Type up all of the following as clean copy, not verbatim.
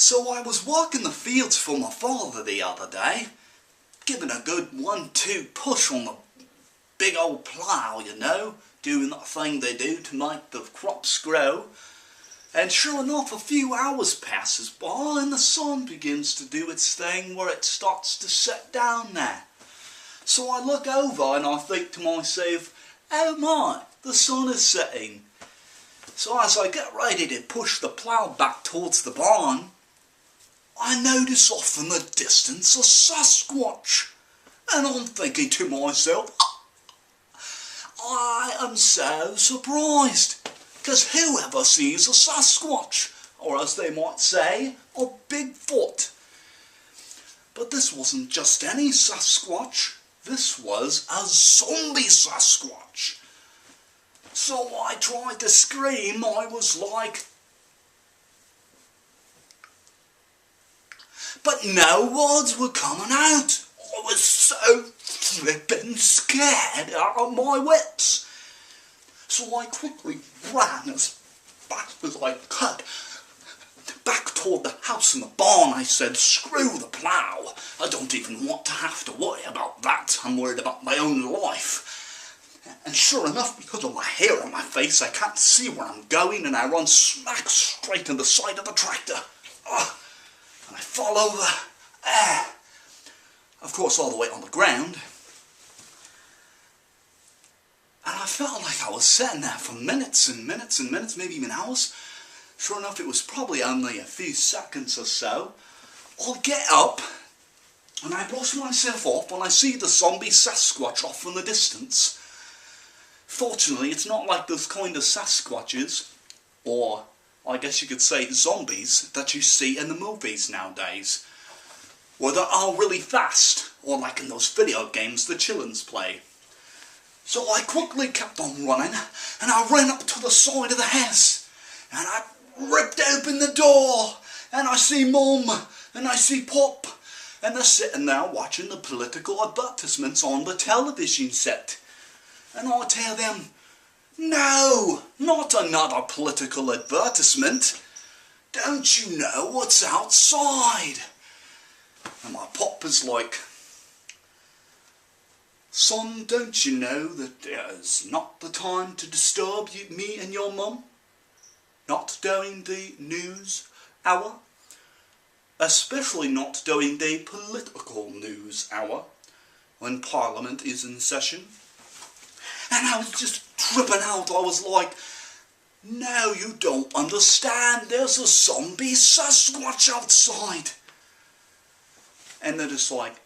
So I was working the fields for my father the other day, giving a good 1-2 push on the big old plough, you know, doing that thing they do to make the crops grow. And sure enough, a few hours passes by and the sun begins to do its thing where it starts to set down there. So I look over and I think to myself, oh my, the sun is setting. So as I get ready to push the plough back towards the barn, I notice off in the distance a Sasquatch. And I'm thinking to myself, I am so surprised, because who ever sees a Sasquatch, or as they might say, a Bigfoot? But this wasn't just any Sasquatch, this was a zombie Sasquatch. So I tried to scream, I was like, but no words were coming out. I was so flippin' scared out of my wits. So I quickly ran as fast as I could back toward the house and the barn. I said, screw the plough. I don't even want to have to worry about that. I'm worried about my own life. And sure enough, because of my hair on my face, I can't see where I'm going, and I run smack straight in the side of the tractor. And I fall over. Of course, all the way on the ground. And I felt like I was sitting there for minutes and minutes and minutes, maybe even hours. Sure enough, it was probably only a few seconds or so. I'll get up, and I brush myself off when I see the zombie Sasquatch off in the distance. Fortunately, it's not like those kind of Sasquatches, or I guess you could say zombies, that you see in the movies nowadays, where they are really fast, or like in those video games the chillins play. So I quickly kept on running, and I ran up to the side of the house, and I ripped open the door, and I see Mum, and I see Pop, and they're sitting there watching the political advertisements on the television set. And I tell them, no, not another political advertisement. Don't you know what's outside? And my Pop is like, son, don't you know that it's not the time to disturb you, me and your mum? Not during the news hour. Especially not during the political news hour, when Parliament is in session. And I was just tripping out. I was like, no, you don't understand. There's a zombie Sasquatch outside. And they're just like,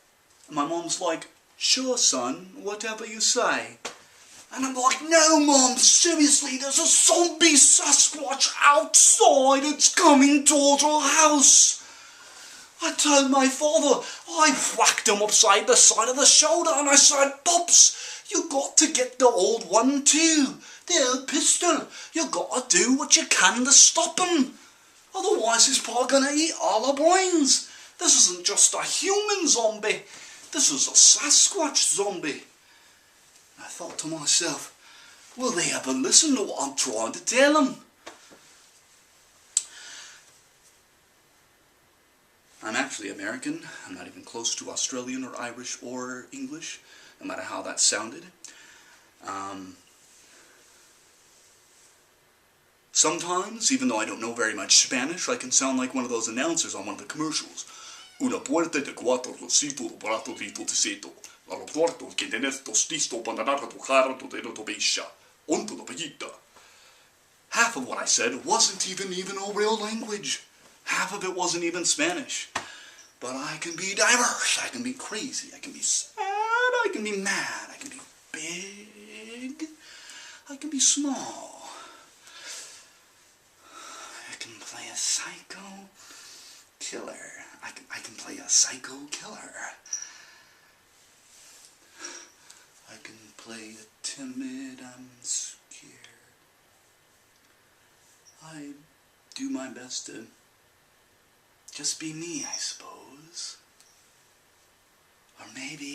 my mom's like, sure son, whatever you say. And I'm like, no Mom, seriously, there's a zombie Sasquatch outside. It's coming towards our house. I told my father, I whacked him upside the side of the shoulder and I said, Pops, you got to get the old one too, the old pistol. You got to do what you can to stop him. Otherwise he's probably going to eat all our brains. This isn't just a human zombie. This is a Sasquatch zombie. I thought to myself, will they ever listen to what I'm trying to tell them? I'm actually American. I'm not even close to Australian or Irish or English, no matter how that sounded. Sometimes, even though I don't know very much Spanish, I can sound like one of those announcers on one of the commercials. Una puerta de cuatro rosito brato dito tisito. La puerta que tenés tostisto pandanata tu cara tu dedo to bisha. Onto the pagita. Half of what I said wasn't even a real language. Half of it wasn't even Spanish. But I can be diverse, I can be crazy, I can be sad, I can be mad, I can be big, I can be small. I can play a psycho killer. I can play a psycho killer. I can play a timid, I'm scared. I do my best to just be me, I suppose. Or maybe